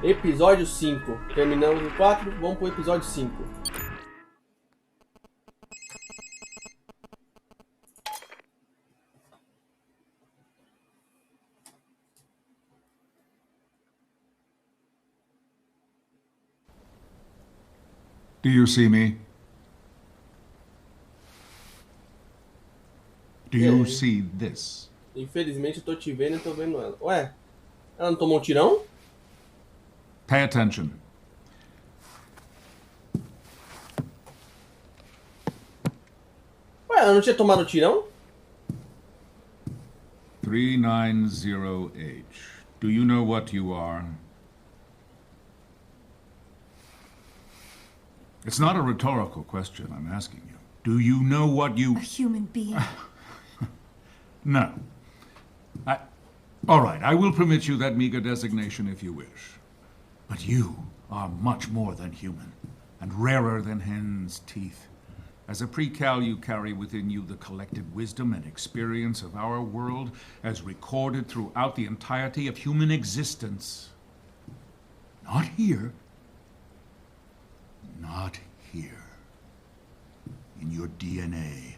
Episódio 5. Terminamos o 4, vamos pro episódio 5. Do you see me? Do you see this? Infelizmente eu tô te vendo e tô vendo ela. Ué, ela não tomou um tirão? Pay attention. Ué, ela não tinha tomado um tirão? 390H. Do you know what you are? It's not a rhetorical question I'm asking you. Do you know what you... A human being. No. All right, I will permit you that meager designation if you wish. But you are much more than human, and rarer than hen's teeth. As a pre-cal, you carry within you the collective wisdom and experience of our world as recorded throughout the entirety of human existence. Not here. Not here. In your DNA,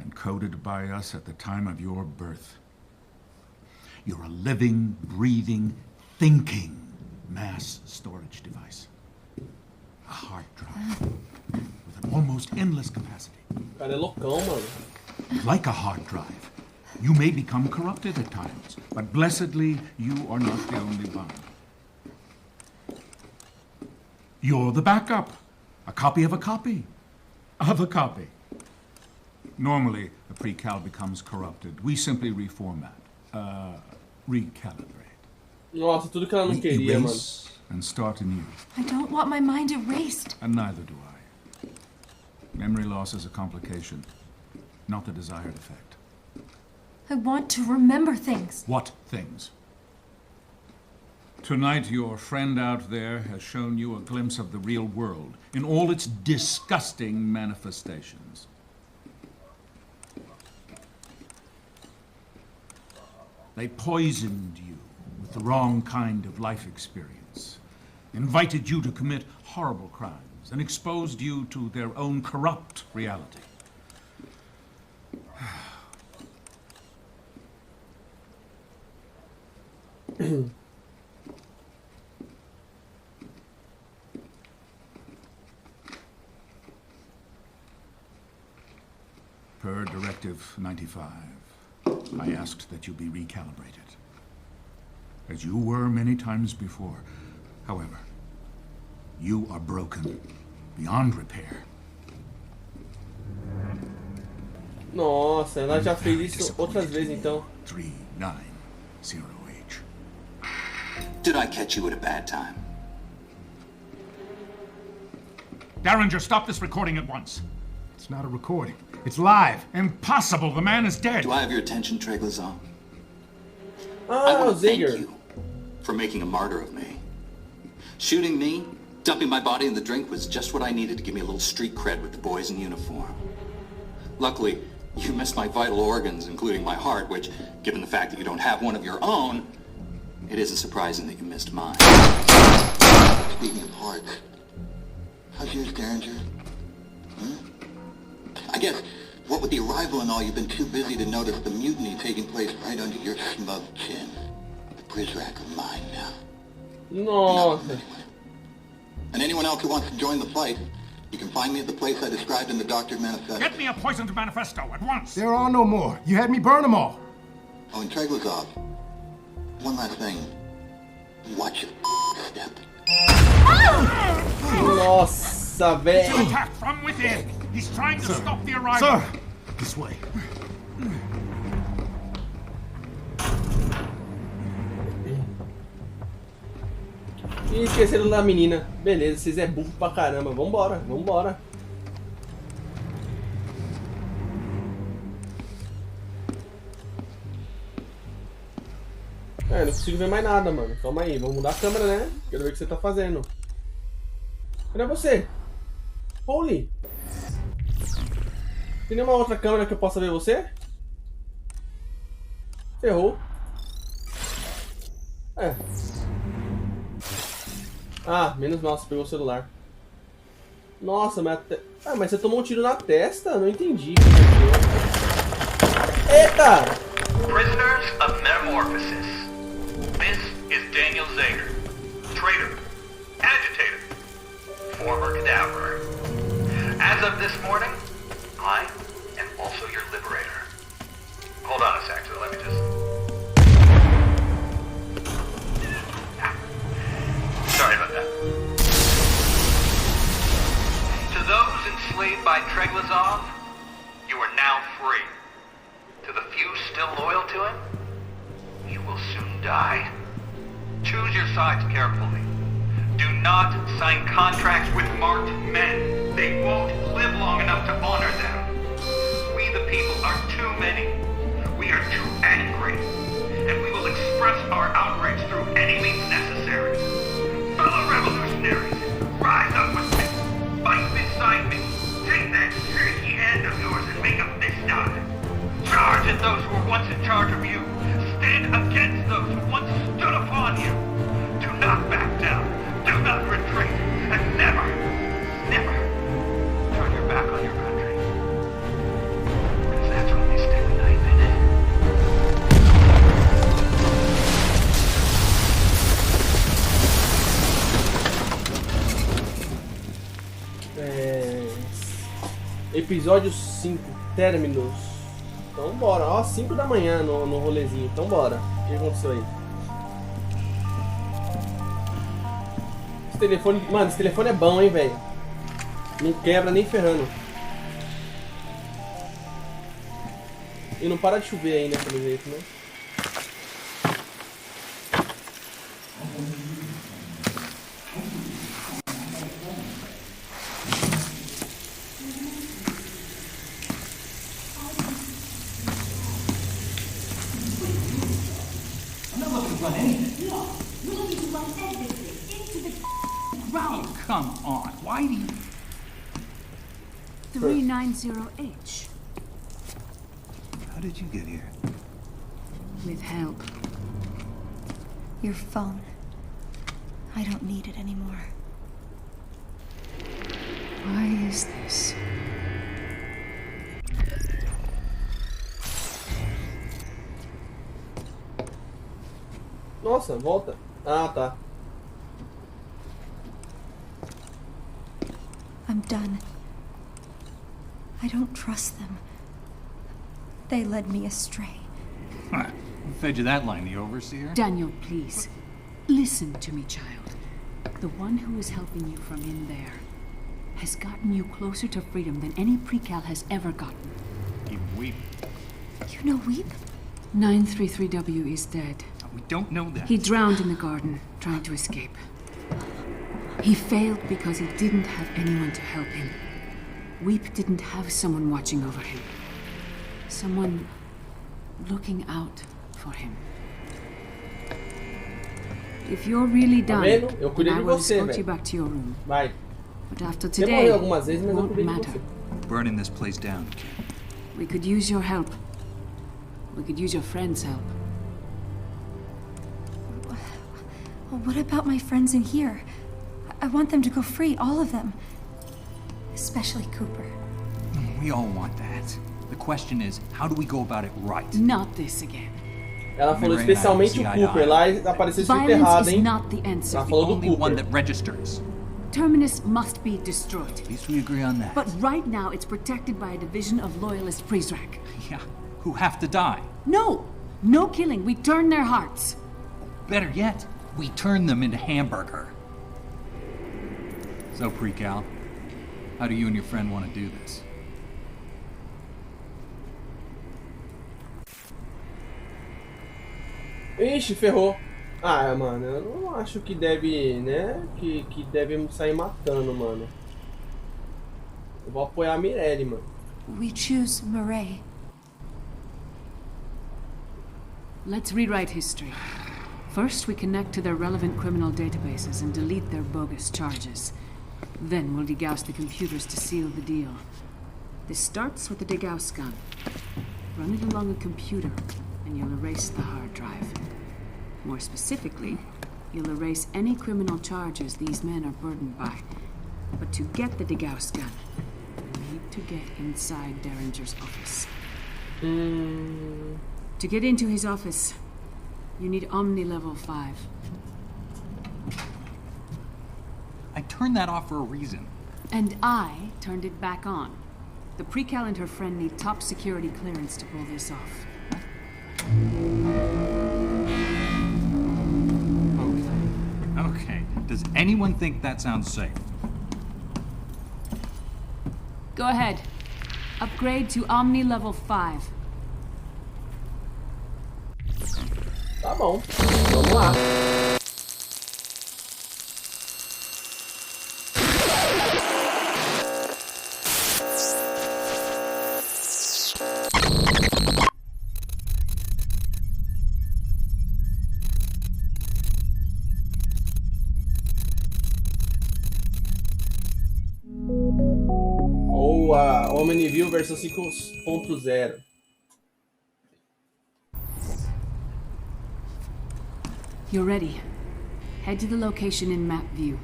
encoded by us at the time of your birth. You're a living, breathing, thinking mass storage device. A hard drive with an almost endless capacity. Cara, é loucão, mano. Like a hard drive, you may become corrupted at times, but blessedly, you are not the only one. You're the backup. A copy of a copy of a copy. Normally, a pre-cal becomes corrupted. We simply reformat, recalibrate. Nossa, tudo que ela não queria, mano. Erase and start anew. I don't want my mind erased. And neither do I. Memory loss is a complication, not the desired effect. I want to remember things. What things? Tonight, your friend out there has shown you a glimpse of the real world in all its disgusting manifestations. They poisoned you with the wrong kind of life experience, invited you to commit horrible crimes, and exposed you to their own corrupt reality. Per Directive 95, I asked that you be recalibrated, as you were many times before. However, you are broken beyond repair. Nossa, ela já fez isso outras vezes, então. 390H. Did I catch you at a bad time? Derringer, stop this recording at once. It's not a recording. It's live. Impossible. The man is dead. Do I have your attention, Treglazon? I Ah, o want to thank Zinger. you for making a martyr of me. Shooting me, dumping my body in the drink was just what I needed to give me a little street cred with the boys in uniform. Luckily, you missed my vital organs, including my heart, which, given the fact that you don't have one of your own, it isn't surprising that you missed mine. Speaking of hearts, how's yours, Derringer? I guess, what with the arrival and all, you've been too busy to notice the mutiny taking place right under your smug chin. The Prizrak are mine now. Nossa. And anyone else who wants to join the fight, you can find me at the place I described in the doctored manifesto. Get me a poisoned manifesto at once. There are no more. You had me burn them all. Oh, and Treglazov, one last thing. Watch your step. Nossa, velho. Attack from within. He's trying to stop the arrival. Sir, this way. E esqueceram da menina. Beleza, vocês é burro pra caramba. Vambora, vambora. É, não consigo ver mais nada, mano. Calma aí, vamos mudar a câmera, né? Quero ver o que você tá fazendo. Cadê você? Holy! Tem nenhuma outra câmera que eu possa ver você? Ferrou. É. Ah, menos mal, você pegou o celular. Nossa, mas... Ah, mas você tomou um tiro na testa? Não entendi. Eita! Prisoners of Metamorphosis. This is Daniel Zager. Traitor. Agitator. Former cadaver. As of this morning, I am also your liberator. Hold on a sec, so let me just... Sorry about that. To those enslaved by Treglazov, you are now free. To the few still loyal to him, you will soon die. Choose your sides carefully. Do not sign contracts with marked men. They won't live long enough to honor them. We the people are too many. We are too angry. And we will express our outrage through any means necessary. Fellow revolutionaries, rise up with me. Fight beside me. Take that shaky hand of yours and make a fist out of it. Charge at those who were once in charge of you. Stand against those who once stood upon you. Do not back down. Do not retreat. And never, never turn your back on your country. Because that's when they stick a knife in it. Episódio 5, términos. Então bora, ó, 5 da manhã no rolezinho, então bora. O que aconteceu aí? Esse telefone, mano, esse telefone é bom, hein, velho. Não quebra nem ferrando. E não para de chover ainda, pelo jeito, né? Come on, why do you... 390H. How did you get here? With help. Your phone. I don't need it anymore. Why is this? Nossa, volta. Ah, tá. I'm done. I don't trust them. They led me astray. Who fed you that line, the overseer? Daniel, please. Listen to me, child. The one who is helping you from in there has gotten you closer to freedom than any pre-cal has ever gotten. Even Weep. You know Weep? 933W is dead. We don't know that. He drowned in the garden, trying to escape. He failed because he didn't have anyone to help him. Weep didn't have someone watching over him. Someone looking out for him. If you're really done, vendo? Eu cuidei I de will você, escort you velho. back to your room. Vai. But after Você today, morreu algumas vezes, it mas eu won't cuidei de matter. você. Burning this place down, kid. We could use your help. We could use your friends' help. Well, what about my friends in here? I want them to go free, all of them. Especially Cooper. We all want that. The question is, how do we go about it right? Not this again. Ela falou especialmente o Cooper. Lá apareceu escrito Violence errado, is hein? not the answer. Ela falou do Only one Cooper. that registers. Terminus must be destroyed. At least we agree on that. But right now, it's protected by a division of loyalist Prizrak. Yeah, who have to die. No! No killing. We turn their hearts. Better yet, we turn them into hamburger. So, Pre-Cal, how do you and your friend want to do this? Ixi, ferrou. Ah, mano, eu não acho que deve, né? Que deve sair matando, mano. Eu vou apoiar a Mirelle, mano. We choose Murray. Let's rewrite history. First, we connect to their relevant criminal databases and delete their bogus charges. Then we'll degauss the computers to seal the deal. This starts with the degauss gun. Run it along a computer, and you'll erase the hard drive. More specifically, you'll erase any criminal charges these men are burdened by. But to get the Degaus gun, you need to get inside Derringer's office. To get into his office, you need Omni level 5. I turned that off for a reason. And I turned it back on. The Precal and her friend need top security clearance to pull this off. Okay. Does anyone think that sounds safe? Go ahead. Upgrade to Omni level 5. Tá bom. Vamos lá. Ou a Omniview versão 5.0. You're ready. Head to the location in map view.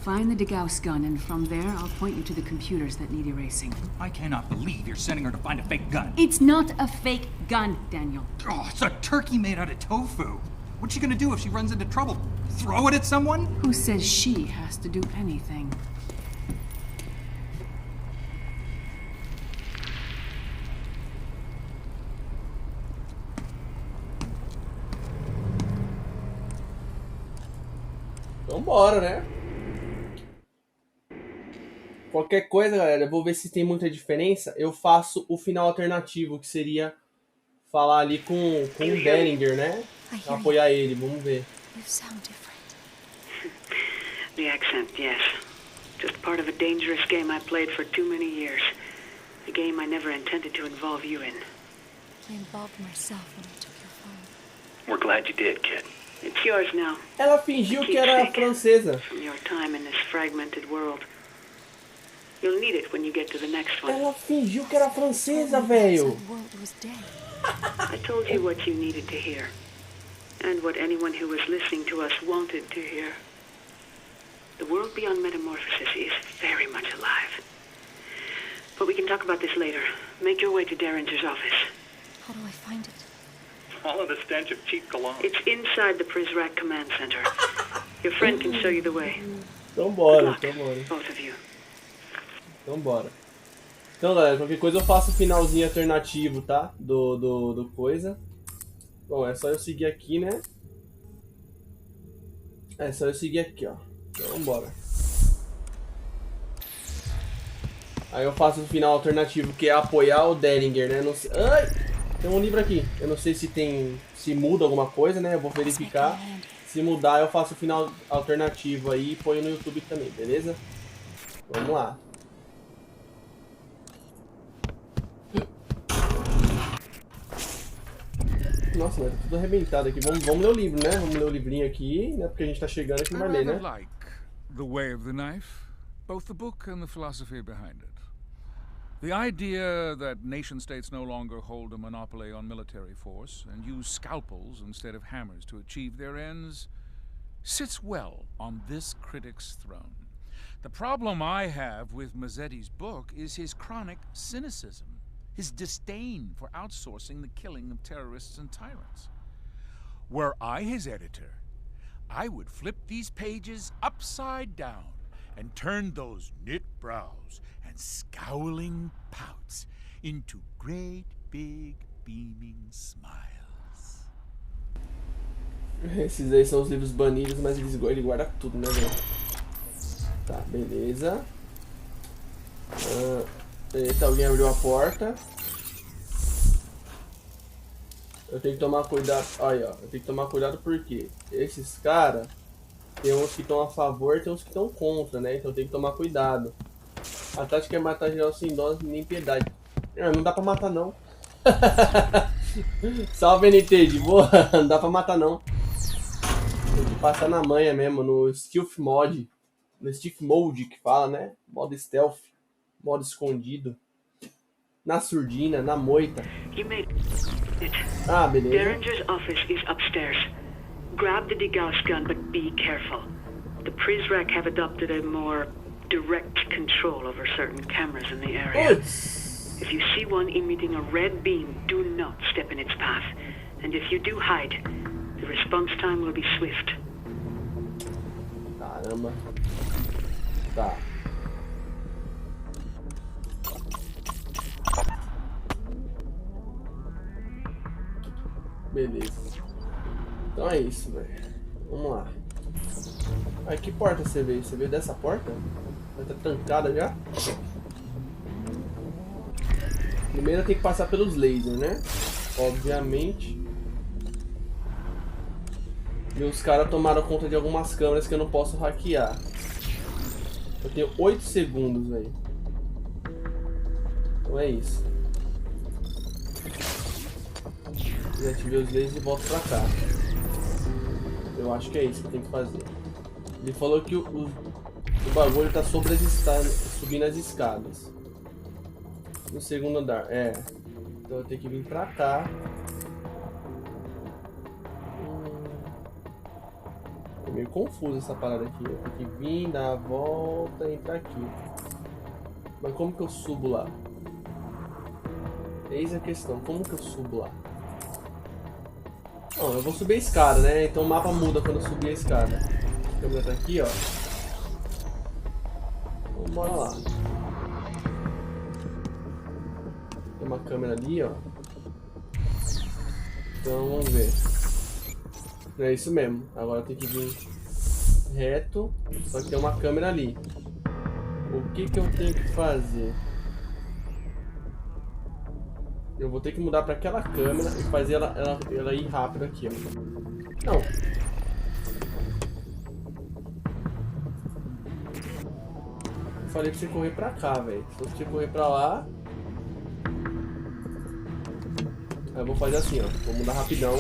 Find the Degaus gun, and from there, I'll point you to the computers that need erasing. I cannot believe you're sending her to find a fake gun. It's not a fake gun, Daniel. Oh, it's a turkey made out of tofu. What's she gonna do if she runs into trouble? Throw it at someone? Who says she has to do anything? Vambora, né? Qualquer coisa, galera, eu vou ver se tem muita diferença. Eu faço o final alternativo, que seria falar ali com o Dellinger, né? Apoiar ele, vamos ver. You sound different. The accent, yes. Just part of a dangerous game I played for too many years. A game I never intended to involve you in. I involved myself when I took your phone. We're glad you did, kid. It's yours now. Ela fingiu que era francesa. From your time in this fragmented world. You'll need it when you get to the next one. Ela fingiu que era francesa, velho. I told you what you needed to hear. And what anyone who was listening to us wanted to hear. The world beyond metamorphosis is very much alive. But we can talk about this later. Make your way to Derringer's office. How do I find it? Follow the stench of cheap cologne. It's inside the Prizrak Command Center. Your friend can show you the way. Então bora, Good luck, então bora. both of you. Então bora. Então, galera, qualquer coisa eu faço o finalzinho alternativo, tá? Do coisa. Bom, é só eu seguir aqui, né? É só eu seguir aqui, ó. Então, vambora. Aí eu faço o final alternativo, que é apoiar o Dellinger, né? Não sei... Ai! Tem um livro aqui. Eu não sei se tem... Se muda alguma coisa, né? Eu vou verificar. Se mudar, eu faço o final alternativo aí e ponho no YouTube também, beleza? Vamos lá. Nossa, mano, tá tudo arrebentado aqui. Vamos ler o livro, né? Vamos ler o livrinho aqui, né? Porque a gente tá chegando aqui, não vai ler, né? Like The Way of the Knife, both the book and the philosophy behind it. The idea that nation-states no longer hold a monopoly on military force and use scalpels instead of hammers to achieve their ends sits well on this critic's throne. The problem I have with Mazzetti's book is his chronic cynicism, his disdain for outsourcing the killing of terrorists and tyrants. Were I his editor, I would flip these pages upside down and turn those knit brows and scowling pouts into great big beaming smiles. Esses aí são os livros banidos, mas ele guarda tudo, né, velho? Tá, beleza. Eita, alguém abriu a porta. Eu tenho que tomar cuidado. Aí, ó. Eu tenho que tomar cuidado porque esses caras, tem uns que estão a favor e tem uns que estão contra, né? Então tem que tomar cuidado. A tática é matar geral sem dó nem piedade. Não dá pra matar, não. Salve, NT, de boa. Não dá pra matar, não. Tem que passar na manha mesmo, no Stealth Mod. No Stealth Mode que fala, né? Modo Stealth. Modo escondido. Na surdina, na moita. You made it. Ah, beleza. Derringer's office is upstairs. Grab the degauss gun, but be careful. The Prizrak have adopted a more direct control over certain cameras in the area. If you see one emitting a red beam, do not step in its path. And if you do hide, the response time will be swift. Caramba. Tá. Beleza. Então é isso, velho. Vamos lá. Ai, que porta você veio? Você veio dessa porta? Vai estar trancada já? Primeiro tem que passar pelos lasers, né? Obviamente. E os caras tomaram conta de algumas câmeras que eu não posso hackear. Eu tenho 8 segundos aí. Então é isso. Desativei os lasers e volto pra cá. Eu acho que é isso que eu tenho que fazer. Ele falou que o bagulho tá sobre as escadas, subindo as escadas. No segundo andar, é. Então eu tenho que vir pra cá. É meio confuso essa parada aqui. Eu tenho que vir, dar a volta e entrar aqui. Mas como que eu subo lá? Eis a questão, como que eu subo lá? Não, eu vou subir a escada, né? Então o mapa muda quando eu subir a escada. A câmera tá aqui, ó. Então bora lá. Tem uma câmera ali, ó. Então vamos ver. É isso mesmo. Agora tem que vir reto. Só que tem uma câmera ali. O que que eu tenho que fazer? Eu vou ter que mudar para aquela câmera e fazer ela ir rápido aqui, ó. Não. Eu falei pra você correr pra cá, velho. Se você correr pra lá... Aí eu vou fazer assim, ó. Vou mudar rapidão.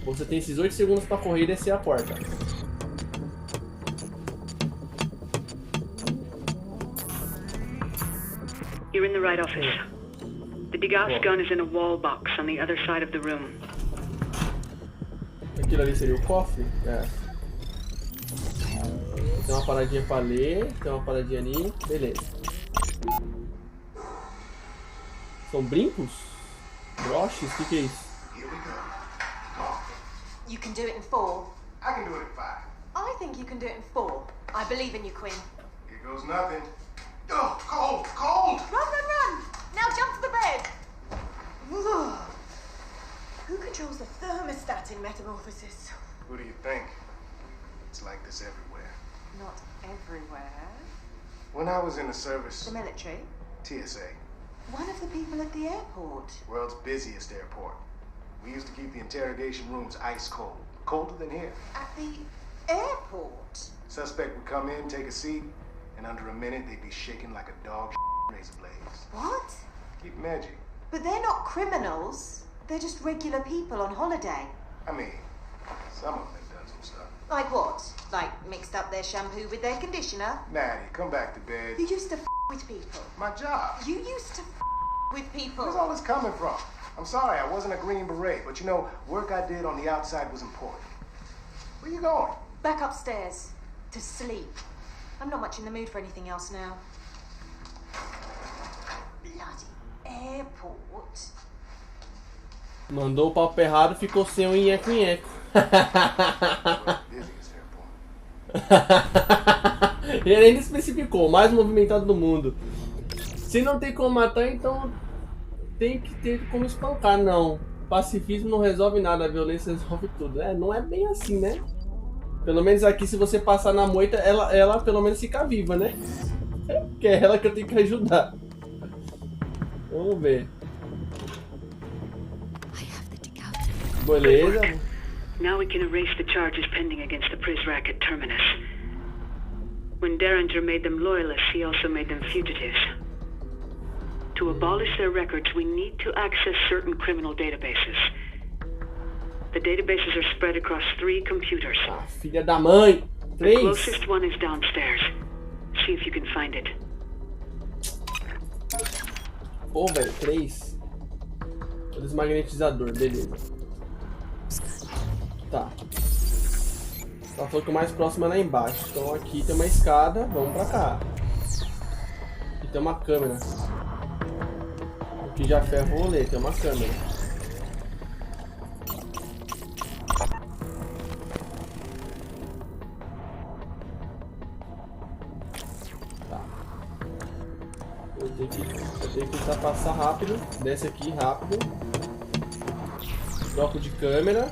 Você tem esses 8 segundos pra correr e descer a porta. You're in the right office. The degauss gun is in a wall box on the other side of the room. Aquilo ali seria o cofre? É. Tem uma paradinha pra ler, tem uma paradinha ali. Beleza. São brincos? Broches? O que é isso? You can do it in 4. I can do it in 5. I think you can do it in 4. I believe in you, Quinn. Here goes nothing. Oh, cold, cold! Run, run, run! Now jump to the bed! Ugh. Who controls the thermostat in Metamorphosis? Who do you think? It's like this everywhere. Not everywhere. When I was in the service... The military? TSA. One of the people at the airport. World's busiest airport. We used to keep the interrogation rooms ice cold. Colder than here. At the airport? Suspect would come in, take a seat, and under a minute they'd be shaking like a dog razor blades. What? Keep them edgy. But they're not criminals. They're just regular people on holiday. I mean, some of them have done some stuff. Like what? Like mixed up their shampoo with their conditioner? Maddie, come back to bed. You used to with people. My job. You used to with people. Where's all this coming from? I'm sorry, I wasn't a Green Beret, but you know, work I did on the outside was important. Where you going? Back upstairs. To sleep. I'm not much in the mood for anything else now. Bloody airport. Mandou o papo errado, ficou sem o nheco-nheco. Ele ainda especificou, o mais movimentado do mundo. Se não tem como matar, então tem que ter como espancar. Não, pacifismo não resolve nada, a violência resolve tudo. É, não é bem assim, né? Pelo menos aqui, se você passar na moita, ela pelo menos fica viva, né? Que é ela que eu tenho que ajudar. Vamos ver. Beleza. Now we can erase the charges pending against the Prizrak at Terminus. When Derringer made them loyalists, he also made them fugitives. To abolish their records, we need to access certain criminal databases. The databases are spread across 3 computers. Ah, filha da mãe! 3! The closest one is downstairs. See if you can find it. Pô, velho, 3. O desmagnetizador, beleza. Tá. Ela falou que o mais próximo é lá embaixo. Então aqui tem uma escada, vamos pra cá. Aqui tem uma câmera. Aqui já ferra o rolê, tem uma câmera. Tá. Eu tenho que tentar passar rápido. Desce aqui rápido. Troco de câmera.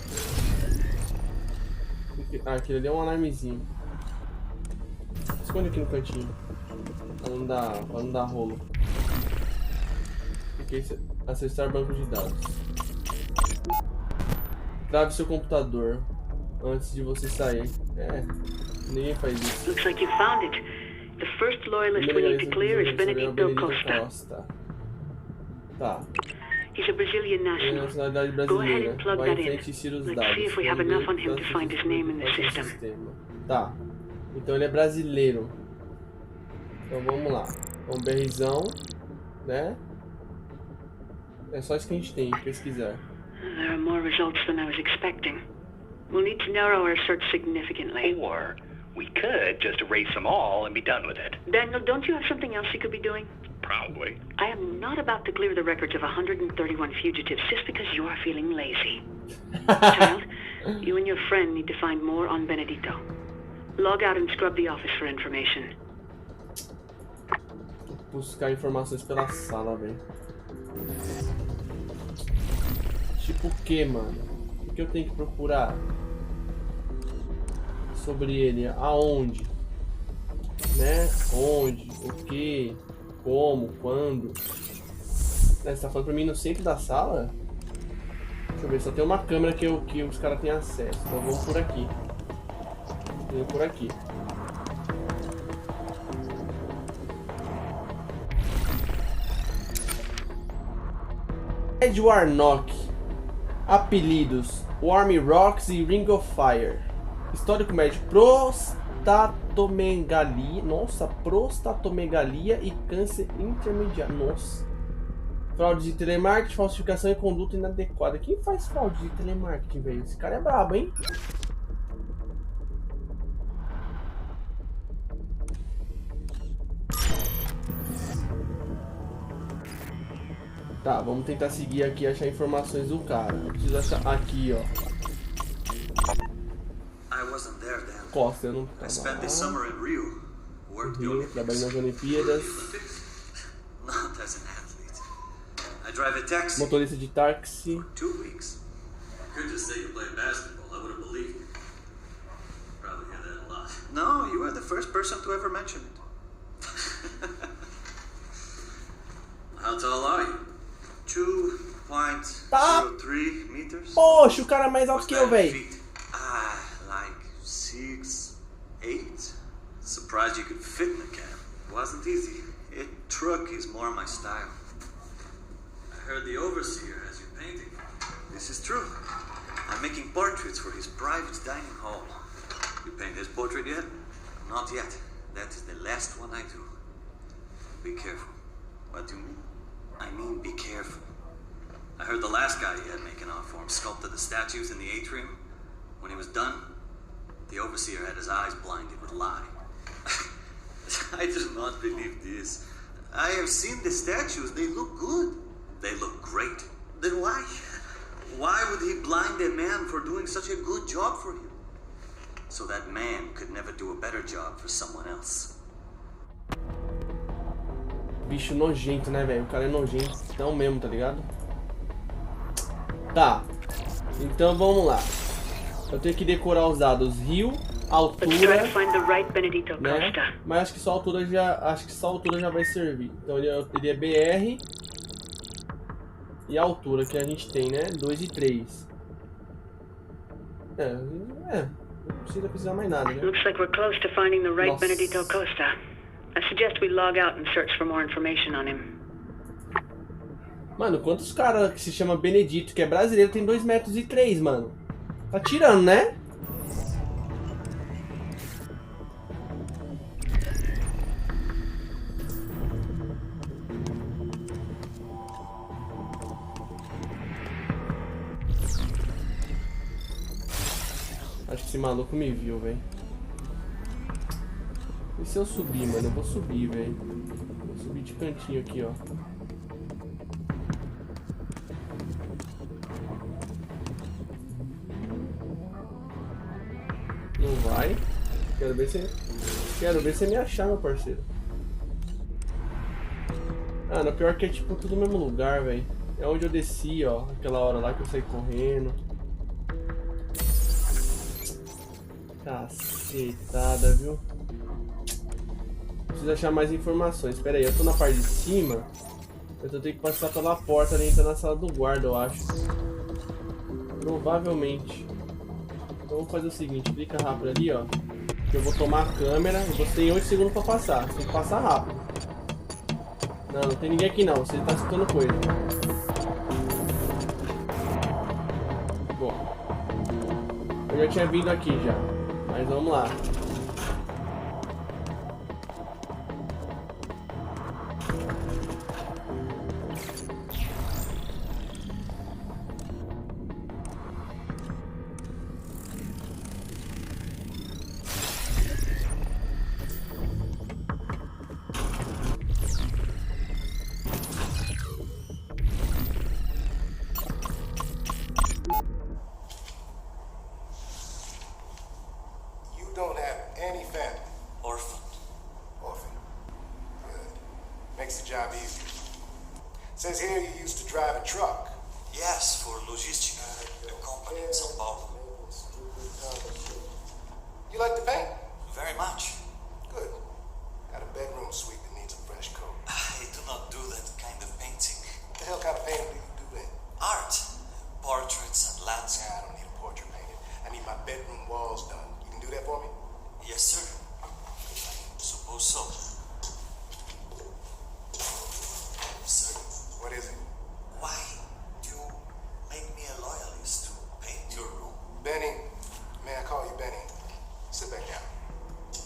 Ah, aquele ali é um alarmezinho. Esconde aqui no cantinho. Pra não dar rolo. Acessar banco de dados. Trave seu computador antes de você sair. É, ninguém faz isso. Looks like you found it. The first loyalist we need to clear is Benedito Costa. Tá. He's a Brazilian national. Nacionalidade Go ahead brasileira. and plug Vai that em frente e in. tira os Let's dados. see if we have enough on him to find his name in the system. Tá. Então ele é brasileiro. Então vamos lá. Um BRzão, né? É só isso que a gente tem, pesquisar. There are more results than I was expecting. We'll need to narrow our search significantly. Or we could just erase them all and be done with it. Daniel, don't you have something else you could be doing? Probably. I am not about to clear the records of 131 fugitives just because you are feeling lazy. Child, you and your friend need to find more on Benedito. Log out and scrub the office for information. Vou buscar informações pela sala, velho. Tipo o que, mano? O que eu tenho que procurar? Sobre ele, aonde? Né? Onde? O que? Como? Quando? Você tá falando pra mim no centro da sala? Deixa eu ver, só tem uma câmera que os caras têm acesso. Então vamos por aqui. Vamos por aqui. Ed Warnock. Apelidos: Warm Rocks e Ring of Fire. Histórico médico: prostatomegalia. Nossa, prostatomegalia e câncer intermediário. Nossa. Fraude de telemarketing, falsificação e conduta inadequada. Quem faz fraude de telemarketing, velho? Esse cara é brabo, hein? Tá, vamos tentar seguir aqui e achar informações do cara. Eu preciso achar aqui, ó. Costa, eu não tava lá. Rio, trabalhei nas Olimpíadas. Motorista de táxi. No, you are the first person to ever mention it. How tall are you? 2.03 meters. Poxa, o cara é mais alto que eu, velho. Like 6, 8. Surprised you could fit in the cab. Wasn't easy. A truck is more my style. I heard the overseer has you painting. This is true. I'm making portraits for his private dining hall. You paint his portrait yet? Not yet. That is the last one I do. Be careful. What do you mean? I mean, be careful. I heard the last guy he had making art for him sculpted the statues in the atrium. When he was done, the overseer had his eyes blinded with lye. I do not believe this. I have seen the statues. They look good. They look great. Then why? Why would he blind a man for doing such a good job for him? So that man could never do a better job for someone else. Bicho nojento, né, velho? O cara é nojento. Então mesmo, tá ligado? Tá. Então vamos lá. Eu tenho que decorar os dados. Rio, altura, né? Mas acho que só a altura já vai servir. Então ele é BR e a altura que a gente tem, né? 2 e 3. Não precisa precisar mais nada, né? Looks like we're close to finding the right Benedito Costa. I suggest we log out and search for more information on him. Mano, quantos caras que se chama Benedito, que é brasileiro, tem 2 metros e 3, mano? Tá tirando, né? Acho que esse maluco me viu, velho. E se eu subir, mano? Eu vou subir, velho. Vou subir de cantinho aqui, ó. Não vai. Quero ver se me achar, meu parceiro. Ah, no pior que é tipo tudo no mesmo lugar, velho. É onde eu desci, ó. Aquela hora lá que eu saí correndo. Cacetada, viu? Preciso achar mais informações. Espera aí, eu tô na parte de cima. Eu tenho que passar pela porta ali, entrar na sala do guarda, eu acho. Provavelmente. Então vamos fazer o seguinte, clica rápido ali, ó. Que eu vou tomar a câmera e você tem 8 segundos pra passar. Você tem que passar rápido. Não, não tem ninguém aqui não, você tá escutando coisa. Bom. Eu já tinha vindo aqui já. Mas vamos lá. Says here you used to drive a truck. Yes, for logistics, a company in São Paulo. You like to paint? Very much. Good. Got a bedroom suite that needs a fresh coat. I do not do that kind of painting. What the hell kind of painting do you do then? Art. Portraits and landscape. Yeah, I don't need a portrait painted. I need my bedroom walls done. You can do that for me? Yes, sir. Suppose so. Sir? What is it? Why do you make me a loyalist to paint your room? Benny. May I call you Benny? Sit back down.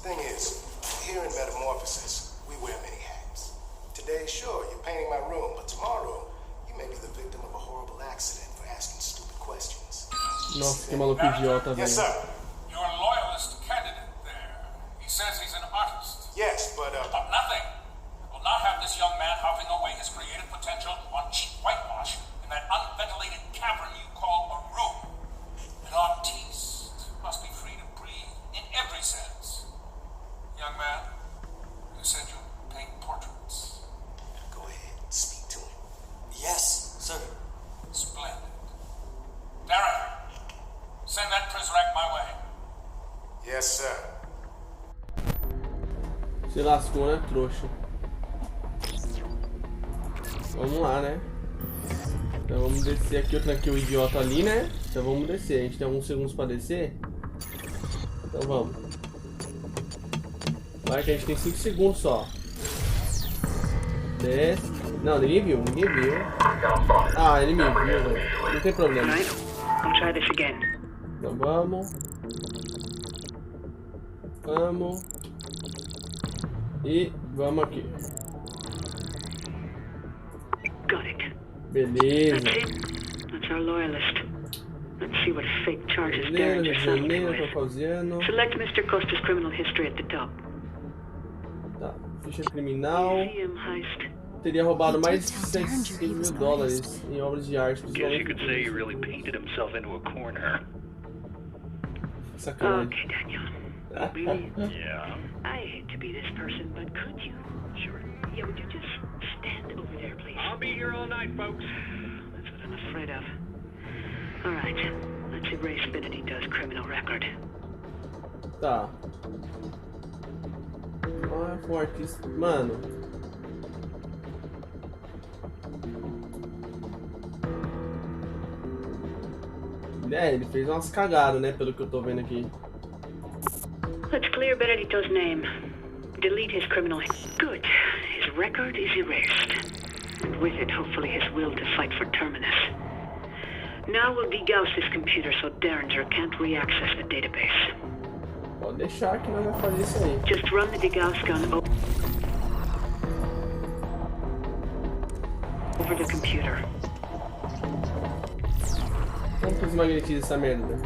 Thing is, here in Metamorphosis, we wear many hats. Today, sure, you're painting my room, but tomorrow, you may be the victim of a horrible accident for asking stupid questions. Nossa, que maluco idiota, velho. Yes, sir. Your loyalist candidate there. He says he's an artist. Yes, but But nothing will not have this young man hopping away his creative potential on cheap whitewash in that unventilated cavern you call a room. An artiste must be free to breathe in every sense. Young man, you said you paint portraits. Go ahead, speak to him. Yes, sir. Splendid. Darren, send that Prizrak my way. Yes, sir. Se lascou, né, trouxa? Vamos lá, né? Então vamos descer aqui. Eu tranquei o idiota ali, né? Então vamos descer. A gente tem alguns segundos pra descer. Então vamos. Vai que a gente tem 5 segundos só. Desce. Não, ninguém viu, ninguém viu. Ah, ele me viu, velho. Não tem problema. Então vamos. Vamos. E vamos aqui. Got it. Beleza. That's it. That's our loyalist. Let's see what fake charges Darren's Beleza, settled janeiro, tô with. fazendo. Select Mr. Costa's criminal history at the top. Tá, ficha criminal. Museum heist. Teria roubado mais de 600 mil dólares em obras de arte. Guess you could say he really painted himself into a corner. Sacanagem. Okay, Daniel. Really? Yeah. I hate to be this person, but could you? Sure. Yeah, would you just stand over there, please? I'll be here all night, folks. That's what I'm afraid of. All right, let's erase Benedito's criminal record. Tá. Ah, foi um artista. Mano. É, ele fez umas cagadas, né? Pelo que eu tô vendo aqui. Let's clear Benedito's name. Delete his criminal. Good. His record is erased. And with it, hopefully, his will to fight for Terminus. Now we'll degauss this computer so Derringer can't re-access the database. Pode deixar que nós vamos fazer isso aí. Just run the degauss gun over the computer. Como que desmagnetiza essa merda?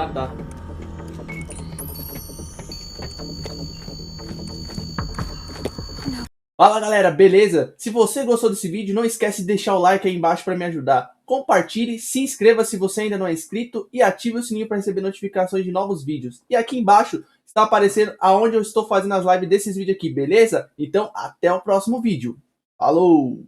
Ah, tá. Fala galera, beleza? Se você gostou desse vídeo, não esquece de deixar o like aí embaixo para me ajudar. Compartilhe, se inscreva se você ainda não é inscrito e ative o sininho para receber notificações de novos vídeos. E aqui embaixo está aparecendo aonde eu estou fazendo as lives desses vídeos aqui, beleza? Então até o próximo vídeo. Falou!